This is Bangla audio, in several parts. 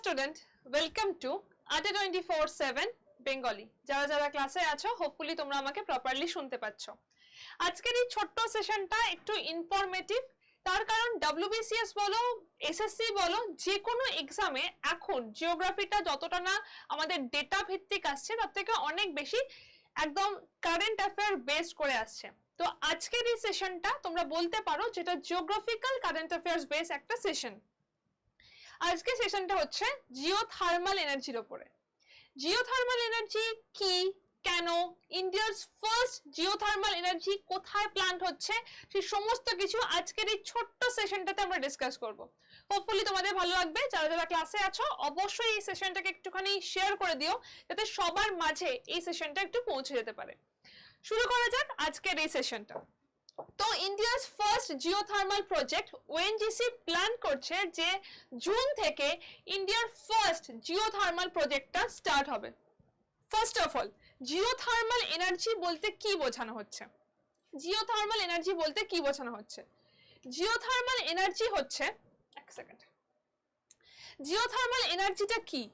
স্টুডেন্ট, ওয়েলকাম টু আড্ডা 24/7 বেঙ্গলি। যারা যারা ক্লাসে আছো, হোপফুলি তোমরা আমাকে প্রপারলি শুনতে পাচ্ছ। আজকের এই ছোট্ট সেশনটা একটু ইনফরমেটিভ, তার কারণ ডব্লিউবিসিএস বলো, এসএসসি বলো, যে কোনো এক্সামে এখন জিওগ্রাফিটা যতটা না আমাদের ডেটা ভিত্তিক আসছে, তার থেকে অনেক বেশি একদম কারেন্ট অ্যাফেয়ার বেসড করে আসছে। তো আজকের এই সেশনটা তোমরা বলতে পারো যেটা জিওগ্রাফিক্যাল কারেন্ট অ্যাফেয়ার্স বেস একটা সেশন। আজকে সেশনটা হচ্ছে জিওথার্মাল এনার্জির উপরে। জিওথার্মাল এনার্জি কি, কেন, ইন্ডিয়ার ফার্স্ট জিওথার্মাল এনার্জি কোথায় প্ল্যান্ট হচ্ছে, সেই সমস্ত কিছু আজকের এই ছোট্ট সেশনটাতে আমরা ডিসকাস করব। হোপফুলি তোমাদের ভালো লাগবে। যারা যারা ক্লাসে আছো অবশ্যই এই সেশনটাকে একটুখানি শেয়ার করে দিও, যাতে সবার মাঝে এই সেশনটা একটু পৌঁছে যেতে পারে। শুরু করা যাক আজকের এই সেশনটা। তো India's first geothermal project ONGC plan করছে যে জুন থেকে ইন্ডিয়ার ফার্স্ট জিওথার্মাল প্রজেক্টটা স্টার্ট হবে। First of all, geothermal energy বলতে কি বোঝানো হচ্ছে? জিওথার্মাল এনার্জি বলতে কি বোঝানো হচ্ছে? জিওথার্মাল এনার্জি হচ্ছে, এক সেকেন্ড, জিওথার্মাল এনার্জিটা কি?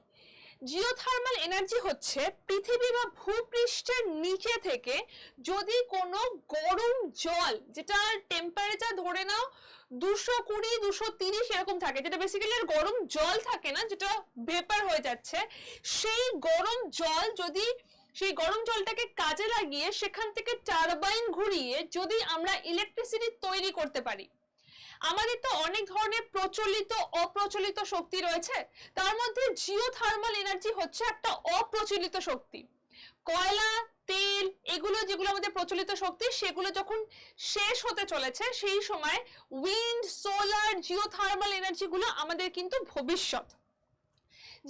জিওথার্মাল এনার্জি হচ্ছে পৃথিবী বা ভূপৃষ্ঠের নিচে থেকে যদি কোনো গরম জল, যেটা টেম্পারেচার ধরে নাও 220 230 এরকম থাকে, যেটা বেসিক্যালি আর গরম জল থাকে না, যেটা ভেপার হয়ে যাচ্ছে, সেই গরম জল যদি সেই গরম জলটাকে কাজে লাগিয়ে সেখান থেকে টারবাইন ঘুরিয়ে যদি আমরা ইলেকট্রিসিটি তৈরি করতে পারি। আমাদের তো অনেক ধরনের প্রচলিত অপ্রচলিত শক্তি রয়েছে, তার মধ্যে জিওথার্মাল এনার্জি হচ্ছে একটা অপ্রচলিত শক্তি। কয়লা, তেল, এগুলো যেগুলো আমাদের প্রচলিত শক্তি, সেগুলো যখন শেষ হতে চলেছে সেই সময় উইন্ড, সোলার, জিওথার্মাল এনার্জি গুলো আমাদের কিন্তু ভবিষ্যৎ।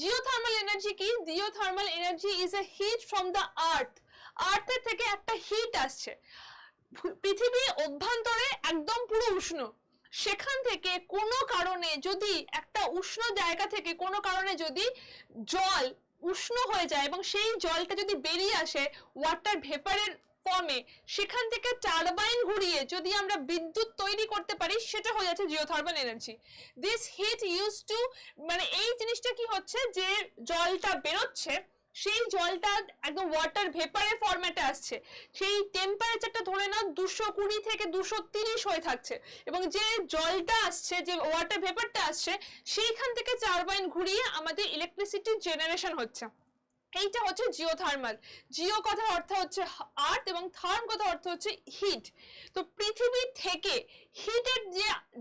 জিওথার্মাল এনার্জি কি? Geothermal energy is a heat from the earth. আর্থের থেকে একটা হিট আসছে, পৃথিবীর অভ্যন্তরে একদম পুরো উষ্ণ, সেখান থেকে কোনো কারণে যদি একটা উষ্ণ জায়গা থেকে কোনো কারণে যদি জল উষ্ণ হয়ে যায় এবং সেই জলটা যদি বেরিয়ে আসে ওয়াটার ভেপারের ফর্মে, সেখান থেকে টারবাইন ঘুরিয়ে যদি আমরা বিদ্যুৎ তৈরি করতে পারি, সেটা হয়ে যাচ্ছে geothermal energy. This heat use to, মানে এই জিনিসটা কি হচ্ছে, যে জলটা বেরোচ্ছে সেই জলটা একদম ওয়াটার ভেপারের ফরম্যাটে আসছে, সেই টেম্পারেচারটা ধরে নাও 220 থেকে 230 হয়ে থাকছে, এবং যে জলটা আসছে, যে ওয়াটার ভেপারটা আসছে, সেইখান থেকে টারবাইন ঘুরিয়ে আমাদের ইলেকট্রিসিটি জেনারেশন হচ্ছে। এইটা হচ্ছে জিওথার্মাল। জিও কথার অর্থ হচ্ছে আর্থ এবং থার্ম কথার অর্থ হচ্ছে হিট। তো পৃথিবী থেকে হিটের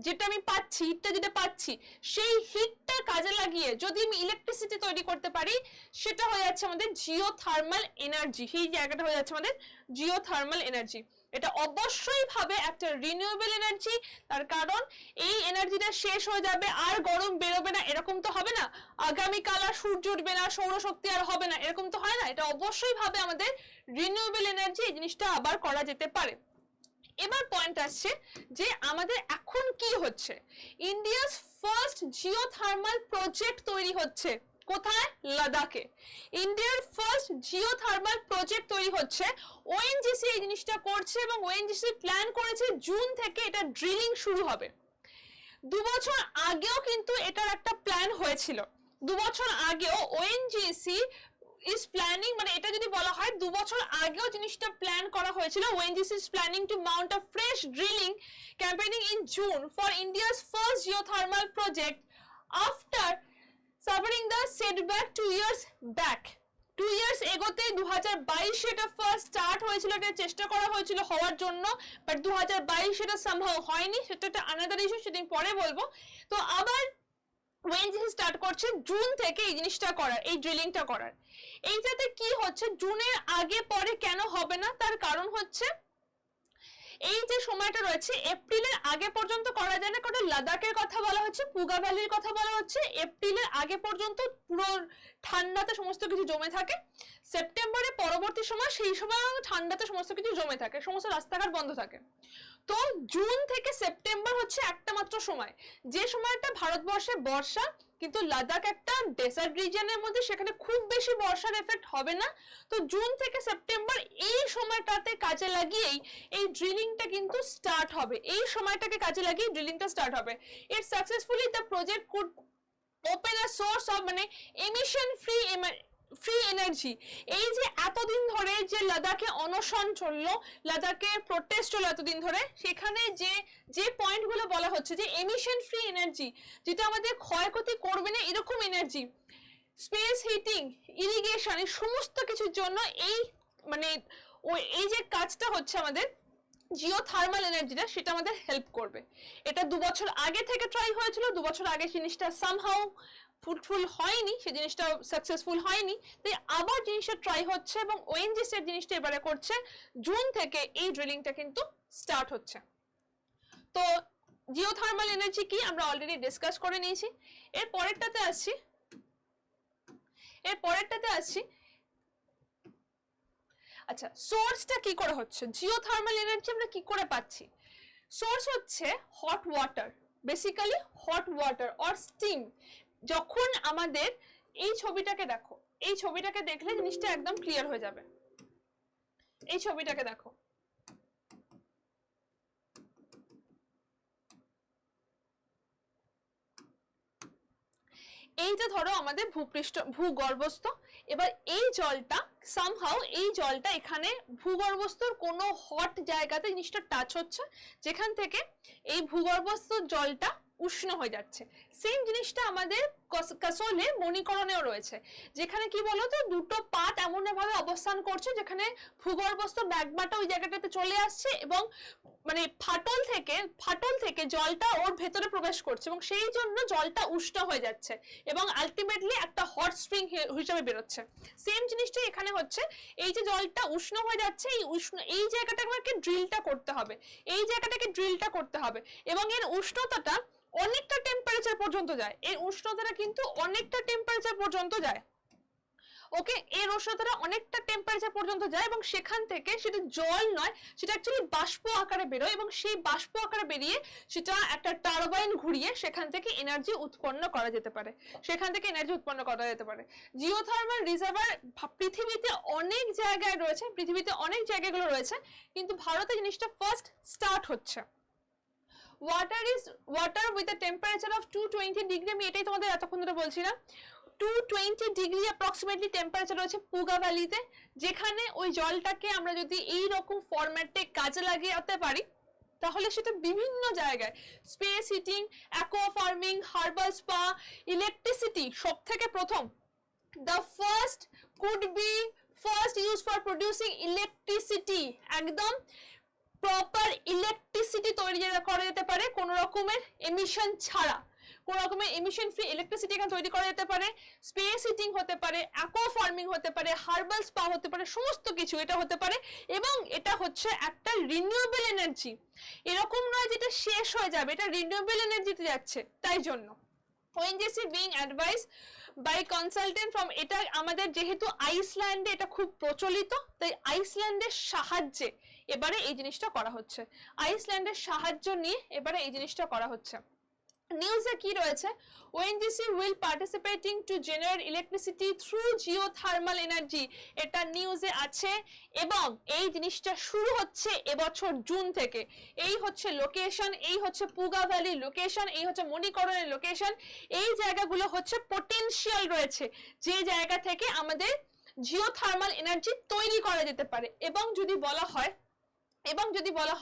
যেটা আমি পাচ্ছি, হিটটা যেটা পাচ্ছি, সেই হিটটা কাজে লাগিয়ে যদি আমি ইলেকট্রিসিটি তৈরি করতে পারি, সেটা হয়ে যাচ্ছে আমাদের জিওথার্মাল এনার্জি। সেই জায়গাটা হয়ে যাচ্ছে আমাদের জিওথার্মাল এনার্জি। এটা অবশ্যই ভাবে একটা রিনিউয়েবল এনার্জি, তার কারণ এই এনার্জিটা শেষ হয়ে যাবে আর গরম বেরোবে না, এরকম তো হবে না। আগামীকাল আর সূর্য উঠবে না, সৌরশক্তি আর হবে না, এরকম তো হয় না। এটা অবশ্যই ভাবে আমাদের রিনিউয়েবল এনার্জি, এই জিনিসটা আবার করা যেতে পারে। এবার পয়েন্ট আসছে যে আমাদের এখন কি হচ্ছে, ইন্ডিয়াস ফার্স্ট জিওথার্মাল প্রজেক্ট তৈরি হচ্ছে কোথায়? লাদাখে। ইন্ডিয়ার ফার্স্ট জিওথার্মাল প্রজেক্ট তৈরি হচ্ছে, ওএনজিসি এই জিনিসটা করছে এবং ওএনজিসি প্ল্যান করেছে জুন থেকে এটা ড্রিলিং শুরু হবে। 2 বছর আগেও কিন্তু এটার একটা প্ল্যান হয়েছিল। 2 বছর আগেও ওএনজিসি is planning, মানে এটা যদি বলা হয় 2 বছর আগেও জিনিসটা প্ল্যান করা হয়েছিল। ONGC is planning to mount a fresh drilling campaigning in June for India's first geothermal project after suffering the setback 2 years back. 2 years এগোতে 2022 এটা ফার্স্ট স্টার্ট হয়েছিল, এটা চেষ্টা করা হয়েছিল হওয়ার জন্য, বাট 2022 সেটা সম্ভব হয়নি, সেটা একটা আনাদার ইস্যু, সেটা আমি পরে বলবো। তো আবার ওএনজিসি স্টার্ট করছে জুন থেকে এই জিনিসটা করার, এই ড্রিলিংটা করার। এইটাতে কি হচ্ছে, জুনের আগে পরে কেন হবে না, তার কারণ হচ্ছে এই যে সময়টা রয়েছে এপ্রিলের আগে পর্যন্ত করা যায় না, কারণ লাদাখের কথা বলা হচ্ছে, পুগা ভ্যালির কথা বলা হচ্ছে। এপ্রিলের আগে পর্যন্ত পুরো ঠান্ডাতে সমস্ত কিছু জমে থাকে, সেপ্টেম্বরের পরবর্তী সময় সেই সময় ঠান্ডাতে সমস্ত কিছু জমে থাকে, সমস্ত রাস্তাঘাট বন্ধ থাকে। তো জুন থেকে সেপ্টেম্বর হচ্ছে একটা মাত্র সময়, যে সময়টা ভারতবর্ষে বর্ষা, কিন্তু লাদাখ একটা ডেসার্ট রিজিয়নের মধ্যে, সেখানে খুব বেশি বর্ষার এফেক্ট হবে না। তো জুন থেকে সেপ্টেম্বর এই সময়টাতে কাজে লাগিয়েই এই ড্রিলিংটা কিন্তু স্টার্ট হবে, এই সময়টাকে কাজে লাগিয়ে ড্রিলিংটা স্টার্ট হবে। It successfully the project could open a source of মানে এমিশন ফ্রি এনার্জি। এই যে এতদিন ধরে যে লাদাখে অনশন চললো, লাদাখে প্রোটেস্ট চললো এতদিন ধরে, সেখানে যে যে পয়েন্টগুলো বলা হচ্ছে যে এমিশন ফ্রি এনার্জি, যেটা আমাদের ক্ষয়ক্ষতি করবে না এরকম এনার্জি, স্পেস হিটিং, ইরিগেশন, এই সমস্ত কিছুর জন্য এই মানে এই যে কাজটা হচ্ছে আমাদের জিওথার্মাল এনার্জিটা, সেটা আমাদের হেল্প করবে। এটা 2 বছর আগে থেকে ট্রাই হয়েছিল, 2 বছর আগে জিনিসটা সামহাউ ফ্রুটফুল হয়নি, সেই জিনিসটা সাকসেসফুল হয়নি, তাই আবার জিনিসটা ট্রাই হচ্ছে এবং ওএনজিসি এর জিনিসটা এবারে করছে। জুন থেকে এই ড্রিলিংটা কিন্তু স্টার্ট হচ্ছে। তো জিওথার্মাল এনার্জি কি আমরা অলরেডি ডিসকাস করে নিয়েছি। এর পরেরটাতে আসছি। আচ্ছা, সোর্সটা কি করে হচ্ছে, জিওথার্মাল এনার্জি আমরা কি করে পাচ্ছি? সোর্স হচ্ছে hot water, basically hot water or steam. যখন আমাদের এই ছবিটাকে দেখো, এই ছবিটাকে দেখলে জিনিসটা একদম ক্লিয়ার হয়ে যাবে। এই ছবিটাকে দেখো, এইটা ধরো আমাদের ভূগর্ভস্থ। এবার এই জলটা সামহাউ, এই জলটা এখানে ভূগর্ভস্থর কোনো হট জায়গাতে জিনিসটা টাচ হচ্ছে, যেখান থেকে এই ভূগর্ভস্থ জলটা উষ্ণ হয়ে যাচ্ছে। সেম জিনিসটা আমাদের কাসলে মণিকরণেও রয়েছে, যেখানে কি বলতো দুটো পাত এমন ভাবে অবস্থান করছে যেখানে ভূগর্ভস্থ ম্যাগমাটা ওই জায়গাটাতে চলে আসছে এবং মানে ফাটল থেকে জলটা ওর ভেতরে প্রবেশ করছে এবং সেই জন্য জলটা উষ্ণ হয়ে যাচ্ছে এবং আলটিমেটলি একটা হট স্প্রিং হিসেবে বেরোচ্ছে। সেম জিনিসটা এখানে হচ্ছে, এই যে জলটা উষ্ণ হয়ে যাচ্ছে, এই জায়গাটাকে ড্রিলটা করতে হবে, এবং এর উষ্ণতাটা অনেকটা টেম্পারেচার পর্যন্ত যায়, এর উষ্ণতাটা কিন্তু অনেকটা টেম্পারেচার পর্যন্ত যায়। ওকে, এর উষ্ণতাটা অনেকটা টেম্পারেচার পর্যন্ত যায় এবং সেখান থেকে সেটা জল নয়, সেটা অ্যাকচুয়ালি বাষ্প আকারে বেরোয় এবং সেই বাষ্প আকারে বেরিয়ে সেটা একটা টারবাইন ঘুরিয়ে সেখান থেকে এনার্জি উৎপন্ন করা যেতে পারে, জিওথার্মাল রিজার্ভার পৃথিবীতে অনেক জায়গায় রয়েছে, পৃথিবীতে অনেক জায়গাগুলো রয়েছে, কিন্তু ভারতে জিনিসটা ফার্স্ট স্টার্ট হচ্ছে। Water with a temperature of 220 degree, আমি এটাই তোমাদের এতক্ষণ ধরে বলছিলাম। 220 ডিগ্রি অ্যাপ্রক্সিমেটলি টেম্পারেচার রয়েছে পুগা ভ্যালিতে, যেখানে ওই জলটাকে আমরা যদি এই রকম ফরম্যাটে কাজে লাগাতে পারি তাহলে সেটা বিভিন্ন জায়গায় space heating, aqua farming, herbal spa, electricity, সব থেকে প্রথম the first could be used for producing electricity, একদম প্রপার ইলেকট্রিসিটি তৈরি করা যেতে পারে কোন রকমের এমিশন ছাড়া, কোন রকমের এমিশন ফ্রি ইলেকট্রিসিটি এখানে তৈরি করা যেতে পারে, স্পেস হিটিং হতে পারে, অ্যাকোয়া ফার্মিং হতে পারে, হার্বাল স্পা হতে পারে, সমস্ত কিছু এটা হতে পারে। এবং এটা হচ্ছে একটা রিনিউয়েবল এনার্জি, এরকম নয় যেটা শেষ হয়ে যাবে, এটা রিনিউয়েবল এনার্জিতে যাচ্ছে। তাই জন্য ONGC being advised by consultant from, এটা আমাদের যেহেতু আইসল্যান্ডে এটা খুব প্রচলিত, তাই আইসল্যান্ডের সাহায্যে এবারে এই জিনিসটা করা হচ্ছে, আইসল্যান্ডের সাহায্য নিয়ে এবারে এই জিনিসটা করা হচ্ছে। নিউজে কি রয়েছে, ONGC will participating to generate electricity through geothermal energy, এটা নিউজে আছে। এবং এই জিনিসটা শুরু হচ্ছে এবছর জুন থেকে। এই হচ্ছে লোকেশন, এই হচ্ছে পুগা ভ্যালি লোকেশন, এই হচ্ছে মণিকরণের লোকেশন। এই জায়গাগুলো হচ্ছে পটেনশিয়াল রয়েছে, যে জায়গা থেকে আমাদের জিওথার্মাল এনার্জি তৈরি করা যেতে পারে। এবং যদি বলা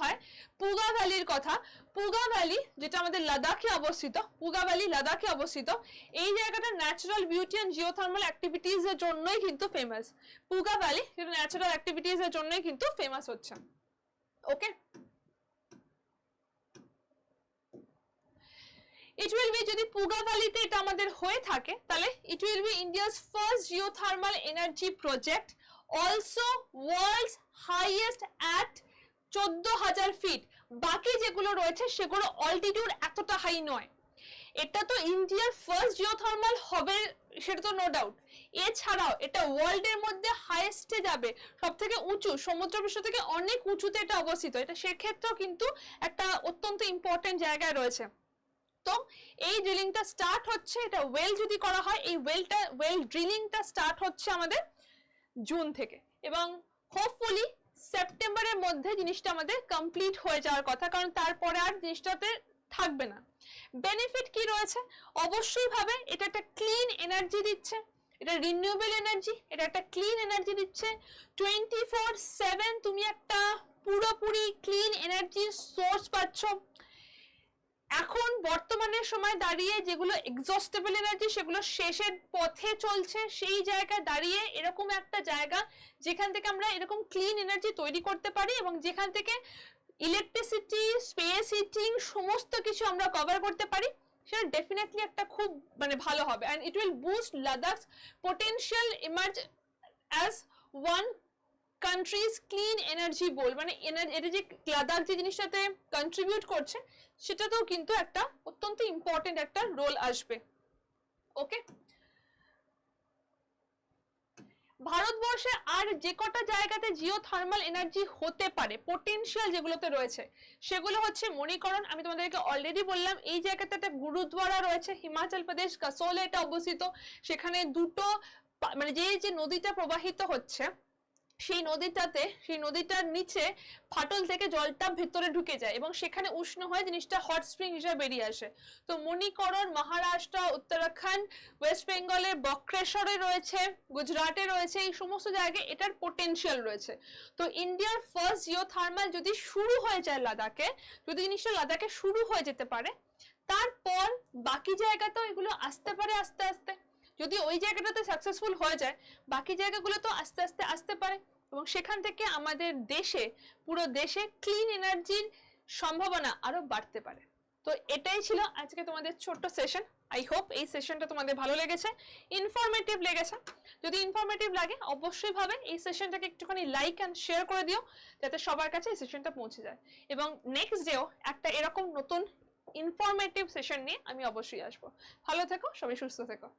হয় পুগা ভ্যালির কথা, পুগা ভ্যালি যেটা আমাদের লাদাখে অবস্থিত, পুগা ভ্যালি লাদাখে অবস্থিত, এই জায়গাটা natural beauty and geothermal activities এর জন্যই কিন্তু ফেমাস। পুগা ভ্যালি যেটা ন্যাচারাল অ্যাক্টিভিটিজ এর জন্যই কিন্তু ফেমাস হচ্ছে। ওকে, it will be, যদি পুগা ভ্যালিতে এটা আমাদের হয়ে থাকে তাহলে it will be India's first geothermal energy project, also world's highest at 14,000 feet. বাকি যেগুলো রয়েছে সেগুলো অল্টিটিউড এতটা হাই নয়, এটা তো ইন্ডিয়ার ফার্স্ট জিওথার্মাল হবে সেটা তো নো ডাউট। এছাড়াও এটা ওয়ার্ল্ডের মধ্যে হাইয়েস্টে যাবে, সবথেকে উঁচু, সমুদ্রপৃষ্ঠ থেকে অনেক উঁচুতে এটা অবস্থিত, এটা সেক্ষেত্রেও কিন্তু একটা অত্যন্ত ইম্পর্টেন্ট জায়গায় রয়েছে। তো এই ড্রিলিংটা স্টার্ট হচ্ছে, এটা ওয়েল যদি করা হয়, এই ওয়েল ড্রিলিংটা স্টার্ট হচ্ছে আমাদের জুন থেকে এবং হোপফুলি সেপ্টেম্বরের মধ্যে জিনিসটা আমাদের কমপ্লিট হয়ে যাওয়ার কথা, কারণ তারপরে আর জিনিসটাতে থাকবে না। বেনিফিট কি রয়েছে? অবশ্যই ভাবে এটা একটা ক্লিন এনার্জি দিচ্ছে, এটা রিনিউয়েবল এনার্জি, এটা একটা ক্লিন এনার্জি দিচ্ছে। 24/7 তুমি একটা পুরোপুরি ক্লিন এনার্জির সোর্স পাচ্ছ। এখন বর্তমানের সময় দাঁড়িয়ে যেগুলো এক্সস্টেবল এনার্জি সেগুলো শেষের পথে চলছে, সেই জায়গায় দাঁড়িয়ে এরকম একটা জায়গা যেখান থেকে আমরা এরকম ক্লিন এনার্জি তৈরি করতে পারি এবং যেখান থেকে ইলেকট্রিসিটি, স্পেস হিটিং সমস্ত কিছু আমরা কভার করতে পারি, সেটা ডেফিনেটলি একটা খুব মানে ভালো হবে। And it will boost Ladakh's potential emerge as one country's clean energy bowl, মানে এটা যে লাদাখ যে জিনিসটাতে কন্ট্রিবিউট করছে সেটাতেও কিন্তু একটা অত্যন্ত ইম্পর্টেন্ট একটা রোল আসবে। ওকে, ভারতবর্ষে আর যে কটা জায়গাতে জিওথার্মাল এনার্জি হতে পারে পোটেনশিয়াল যেগুলোতে রয়েছে সেগুলো হচ্ছে মণিকরণ। আমি তোমাদেরকে অলরেডি বললাম এই জায়গাতে একটা গুরুদ্বারা রয়েছে, হিমাচল প্রদেশ কাসোলে এটা অবস্থিত। সেখানে দুটো মানে যে নদীটা প্রবাহিত হচ্ছে সেই নদীটার নিচে ফাটল থেকে জলটা ভেতরে ঢুকে যায় এবং সেখানে উষ্ণ হয়ে জিনিসটা হট স্প্রিং হিসেবে বেরিয়ে আসে। তো মণিকরণ মহারাষ্ট্র, উত্তরাখণ্ড, ওয়েস্ট বেঙ্গলের বক্রেশ্বরে রয়েছে, গুজরাটে রয়েছে, এই সমস্ত জায়গায় এটার পোটেনশিয়াল রয়েছে। তো ইন্ডিয়ার ফার্স্ট জিওথার্মাল যদি শুরু হয়ে যায় লাদাখে, যদি জিনিসটা লাদাখে শুরু হয়ে যেতে পারে, তারপর বাকি জায়গাতেও এগুলো আসতে পারে আস্তে আস্তে। যদি ওই জায়গাটাতে সাকসেসফুল হয়ে যায় বাকি জায়গাগুলো তো আস্তে আস্তে আসতে পারে এবং সেখান থেকে আমাদের দেশে, পুরো দেশে ক্লিন এনার্জির সম্ভাবনা আরো বাড়তে পারে। তো এটাই ছিল আজকে তোমাদের ছোট্ট সেশন। আই হোপ এই সেশনটা তোমাদের ভালো লেগেছে, ইনফরমেটিভ লেগেছে। যদি ইনফরমেটিভ লাগে অবশ্যই ভাবে এই সেশনটাকে একটুখানি লাইক এন্ড শেয়ার করে দিও যাতে সবার কাছে এই সেশনটা পৌঁছে যায়। এবং নেক্সট ডেও একটা এরকম নতুন ইনফরমেটিভ সেশন নিয়ে আমি অবশ্যই আসবো। ভালো থেকো, সবাই সুস্থ থেকো।